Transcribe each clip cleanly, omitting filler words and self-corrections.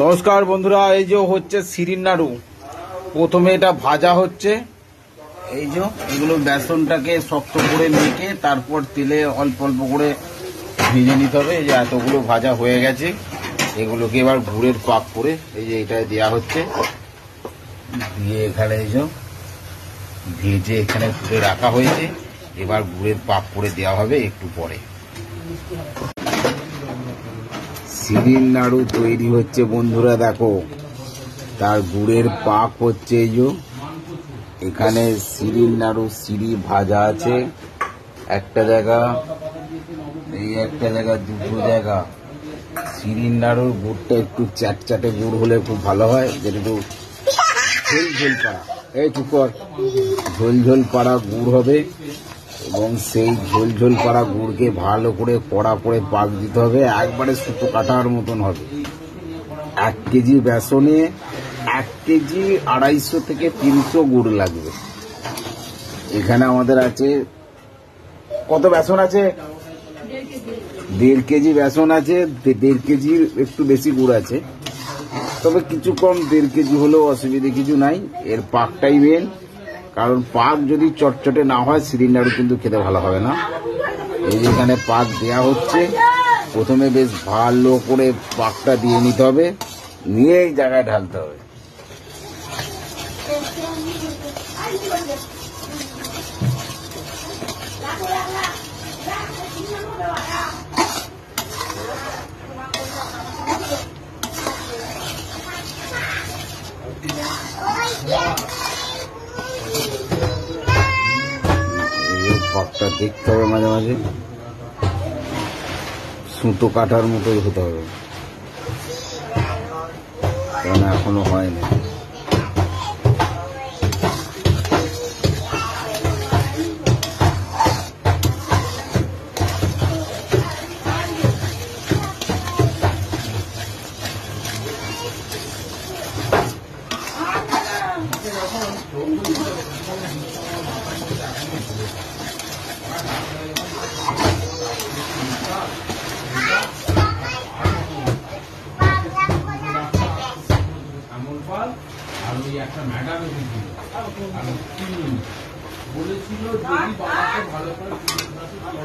নমস্কার বন্ধুরা, এই যে হচ্ছে সিরিন নাড়ু। প্রথমে এটা ভাজা হচ্ছে। এই যে এগুলো বেসনটাকে শক্ত করে মেখে তারপর তেলে অল্প অল্প করে ভেজে নিতে হবে। এই যে এতগুলো ভাজা হয়ে গেছে, এগুলোকে এবার গুড়ের পাক করে এই যে এটা দেওয়া হচ্ছে, দিয়ে এখানে এই যে ভেজে এখানে তুলে রাখা হয়েছে। এবার গুড়ের পাক করে দেওয়া হবে একটু পরে। সিরিন নাড়ু তৈরি হচ্ছে বন্ধুরা, দেখো তার গুড়ের পাক হচ্ছে। এই যে এখানে সিরিন নাড়ু সিঁড়ি ভাজা আছে একটা জায়গা, এই একটা জায়গা, দুটো জায়গা। সিরিন নাড়ুর গুড়টা একটু চ্যাটচ্যাটে গুড় হলে খুব ভালো হয়, যেটা একটু ঝোল ঝোল পাড়া, এই চুকর ঝোল ঝোল পাড়া গুড় হবে। এবং সেই ঝোল ঝোল পাড়া গুড়কে ভালো করে কড়া করে পাক দিতে হবে, একবারে সুতো কাটার মতন হবে। 1 কেজি বেসনে 1 কেজি 250 থেকে 300 গুড় লাগবে। এখানে আমাদের আছে কত বেসন আছে? 1.5 কেজি বেসন আছে, 1.5 কেজির একটু বেশি গুড় আছে, তবে কিছু কম 1.5 কেজি হলেও অসুবিধে কিছু নাই। এর পাকটাই মেন, কারণ পাক যদি চটচটে না হয় সিরিন নাড়ু কিন্তু খেতে ভালো হবে না। এই যে এখানে পাক দেওয়া হচ্ছে, প্রথমে বেশ ভালো করে পাকটা দিয়ে নিতে হবে, নিয়ে এই জায়গায় ঢালতে হবে। পাকটা দেখতে হবে মাঝে মাঝে, সুতো কাটার মতোই হতে হবে, কারণ এখনো হয়নি। একটা ম্যাডাম বলেছিল যদি বাবাকে ভালো করে পড়াতে পারো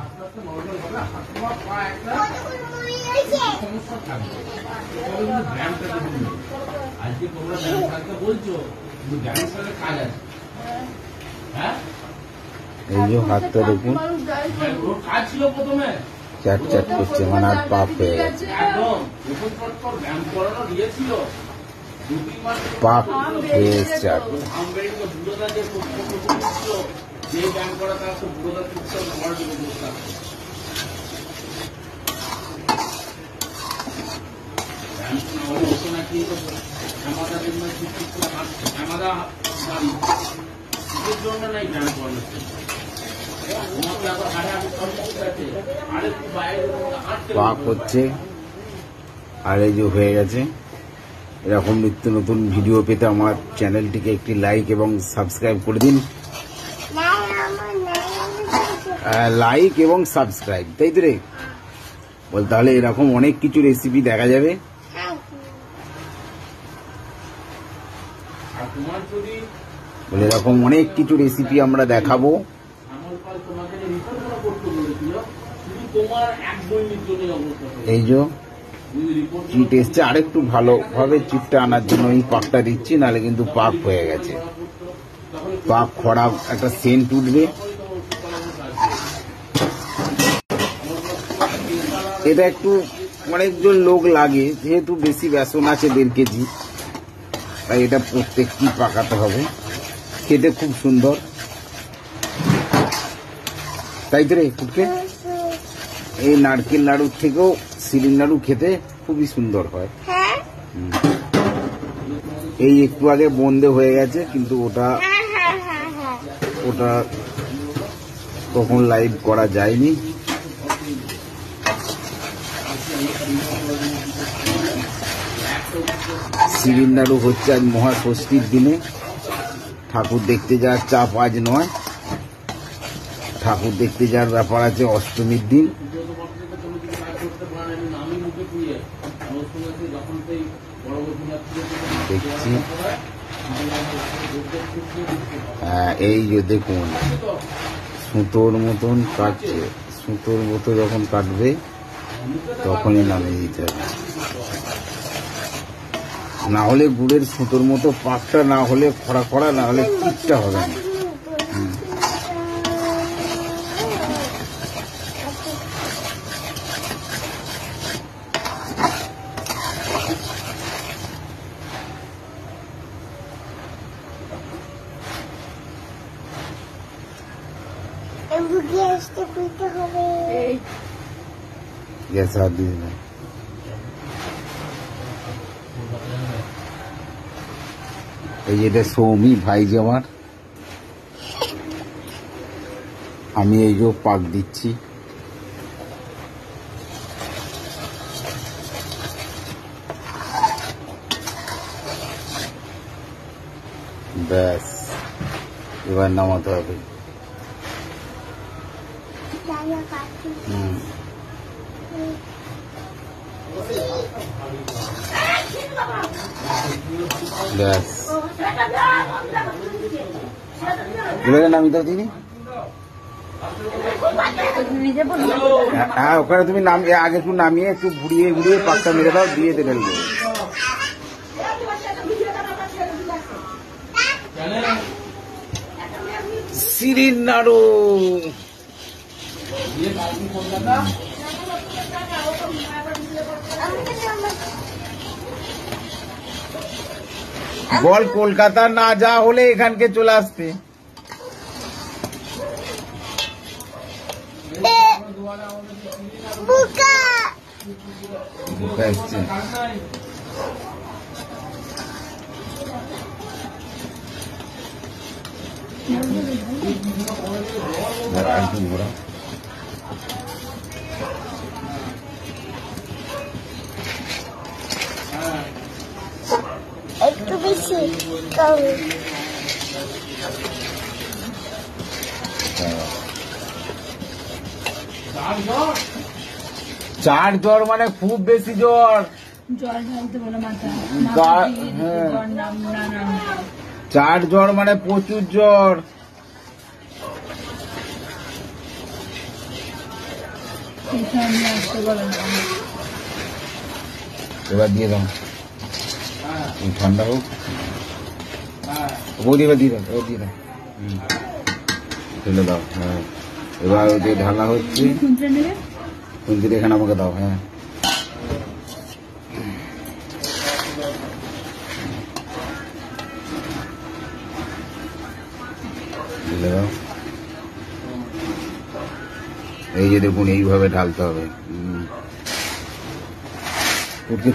আস্তে আস্তে নর্মাল হবে, হাত পা একটা সমস্যা থাকবে, তবে কিন্তু ব্যায়ামটাকে দিবে। আজকে তোমরা ব্যায়াম থাকতে বলছো, কিন্তু ব্যায়ামের সাথে কাজ আছে। হ্যাঁ, এই যে হাতটা দেখুন কাজ ছিল, প্রথমে চ্যাট চ্যাট করছে, মানে আর পাপ হয়ে গেছে। পাপ হয়ে এসছে। জন্য নাই ব্যায়াম করানো, পাক হচ্ছে। আর এই যে হয়ে গেছে। এরকম নিত্য নতুন ভিডিও পেতে আমার চ্যানেলটিকে একটি লাইক এবং সাবস্ক্রাইব করে দিন। লাইক এবং সাবস্ক্রাইব, তাই তো রে বল, তাহলে এরকম অনেক কিছু রেসিপি দেখা যাবে। বলে এরকম অনেক কিছু রেসিপি আমরা দেখাবো। এই যে চিট এসছে, আরেকটু ভালোভাবে চিটটা আনার জন্য এই পাকটা দিচ্ছি, নাহলে কিন্তু পাক হয়ে গেছে। পাক খরা একটা সেন্ট উঠবে। এটা একটু অনেকজন লোক লাগে, যেহেতু বেশি বেসন আছে 1.5 কেজি, তাই এটা প্রত্যেকটি পাকাতে হবে। খেতে খুব সুন্দর, তাই তো রে ফুটকে। এই নারকেল নাড়ুর থেকেও সিরিন নাড়ু খেতে খুবই সুন্দর হয়। এই একটু আগে বন্ধে হয়ে গেছে, কিন্তু ওটা তখন লাইভ করা যায়নি। সিরিন নাড়ু হচ্ছে আজ মহাষষ্ঠীর দিনে। ঠাকুর দেখতে যাওয়ার চাপ আজ নয়, ঠাকুর দেখতে যাওয়ার ব্যাপার আছে অষ্টমীর দিন। দেখছি। হ্যাঁ, এই যে দেখুন সুতোর মতন কাটছে, সুতোর মতো যখন কাটবে তখনই নামিয়ে দিতে হবে, না হলে গুড়ের সুতোর মতো পাকটা না হলে খড়া খড়া, না হলে ঠিকটা হবে না। গ্যাস হাত দিয়ে দিলাম। এই যেটা সৌমি ভাই যে আমার, আমি এই যে পাক দিচ্ছি। ব্যাস, এবার নামাতে হবে। ব্যাস, এবারে নামিয়ে দাও দিদি। হ্যাঁ, ওখানে তুমি নামিয়ে আগে একটু নামিয়ে একটু ঘুরিয়ে ঘুরিয়ে পাকটা মেরে দাও, দিয়ে দেবে। সিঁড়ির নাড়ু বল, কলকাতা না যা হলে এখানকে চলে আসতে। একটু বেশি চার জ্বর মানে খুব বেশি জ্বর, চার জ্বর মানে প্রচুর জ্বর। এবার দিয়ে দাও, ঠান্ডা হোক। ও দিয়ে দিয়ে দাও, ও দিয়ে দাও, ফেলে দাও। হ্যাঁ, এবার ওদের ঢালা হচ্ছে। খুঁজতে এখানে আমাকে দাও। হ্যাঁ, ঢেলে দাও। এই যে দেখুন, এইভাবে ঢালতে হবে।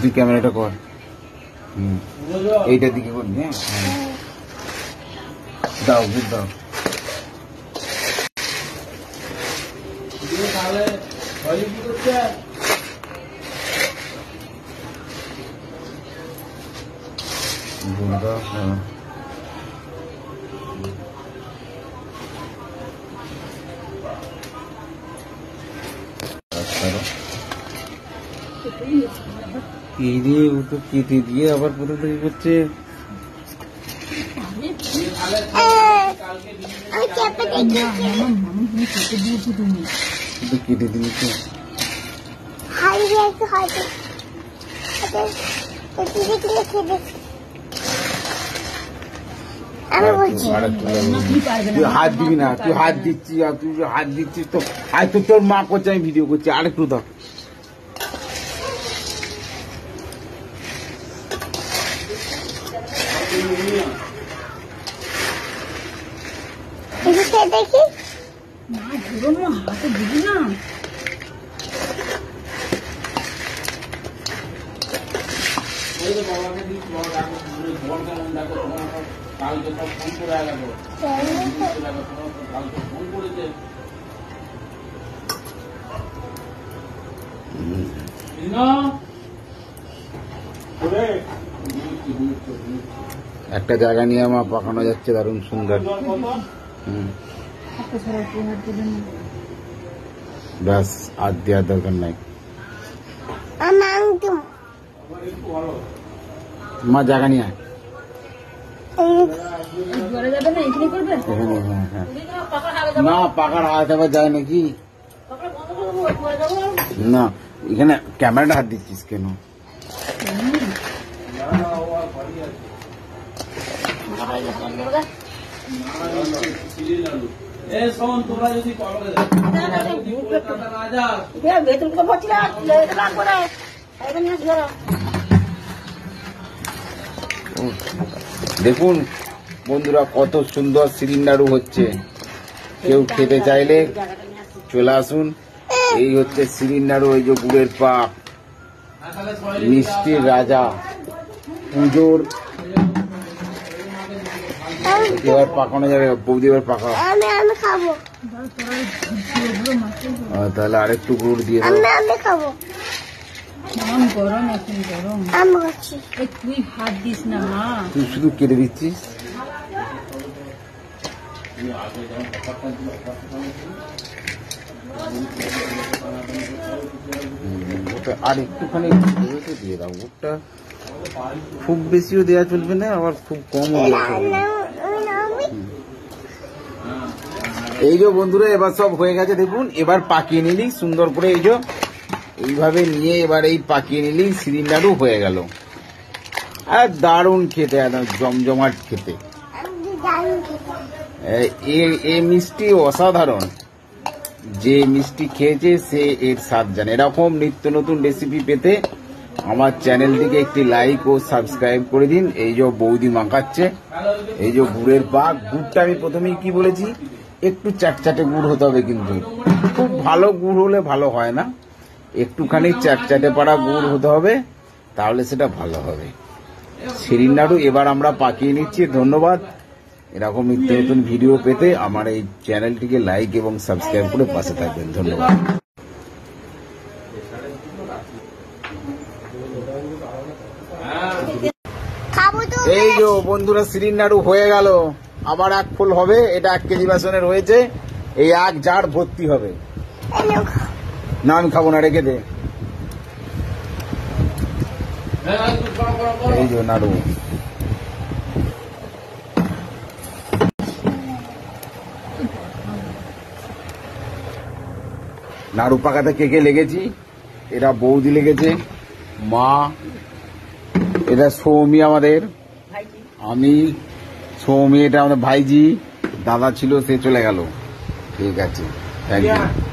তুই ক্যামেরাটা কর, এইটার দিকে করবি। হ্যাঁ, দাও গুড় দাও। গুড় দাও। হ্যাঁ, ও তো কেটে দিয়ে আবার পুরো তৈরি করছে। কেটে দিলি তো তুই হাত দিবি না, তুই হাত দিচ্ছিস, আর তুই হাত দিচ্ছিস তো। আর তো তোর মা করছে, আমি ভিডিও করছি। আর একটু দাও। দেখি না, ঘুরো হাতে দিবি না। একটা জায়গা নিয়ে আমার পাকানো যাচ্ছে, দারুণ সুন্দর। ব্যাস, আর দেওয়ার দরকার নাই। মা জায়গা নিয়ে আয়। ঘরে যাবে না, এখানে করবে? এখানে, হ্যাঁ হ্যাঁ। না পাকার হাত আবার যায় নাকি? না এখানে ক্যামেরাটা হাত দিচ্ছিস কেন? দেখুন বন্ধুরা কত সুন্দর সিরিন নাড়ু হচ্ছে। কেউ খেতে চাইলে চলে আসুন। এই হচ্ছে সিরিন নাড়ু, এই যে গুড়ের পাক, মিষ্টির রাজা, পুজোর এবার পাকানো যাবে। বৌদি এবার পাকা। আমি খাবো। তাহলে আরেকটু গুড় দিয়ে দাও। আমি খাবো। গরম, এখন গরম। আমি খাচ্ছি। তুই হাত দিস না মা। তুই শুধু কেটে দিচ্ছিস। আর একটুখানি দিয়ে দাও। গুড়টা খুব বেশিও দেওয়া চলবে না, আবার খুব কমও দেওয়া চলবে না। এই যে বন্ধুরা এবার সব হয়ে গেছে দেখুন। এবার পাকিয়ে নিলি সুন্দর করে, এই যে এইভাবে নিয়ে এবার এই পাকিয়ে নিলি সিরিন নাড়ু হয়ে গেল। আর দারুণ খেতে, একদম জমজমাট খেতে। এ মিষ্টি অসাধারণ। যে মিষ্টি খেয়েছে সে এর স্বাদ জানে। এরকম নিত্য নতুন রেসিপি পেতে আমার চ্যানেলটিকে একটি লাইক ও সাবস্ক্রাইব করে দিন। এই যে বৌদি মাখাচ্ছে, এই যে গুড়ের পাক। গুড়টা আমি প্রথমেই কি বলেছি, একটু চ্যাটচ্যাটে গুড় হতে হবে, কিন্তু খুব ভালো গুড় হলে ভালো হয় না। একটুখানি চ্যাটচ্যাটে পাড়া গুড় হতে হবে, তাহলে সেটা ভালো হবে। সিরিন নাড়ু এবার আমরা পাকিয়ে নিচ্ছি। ধন্যবাদ। এরকম নিত্য নতুন ভিডিও পেতে আমার এই চ্যানেলটিকে লাইক এবং সাবস্ক্রাইব করে পাশে থাকবেন। ধন্যবাদ। এই যে বন্ধুরা সিরিন নাড়ু হয়ে গেল। আবার এক ফুল হবে। এটা 1 কেজি বেসনের হয়েছে। এই 1 জার ভর্তি হবে। না আমি খাবো না, রেখে দে। এই যে নাড়ু, নাড়ু পাকাতে কে কে লেগেছি? এরা বৌদি লেগেছে, মা, এটা সৌমি আমাদের, আমি, সৌমি এটা আমাদের ভাইজি, দাদা ছিল সে চলে গেল। ঠিক আছে, থ্যাংক ইউ।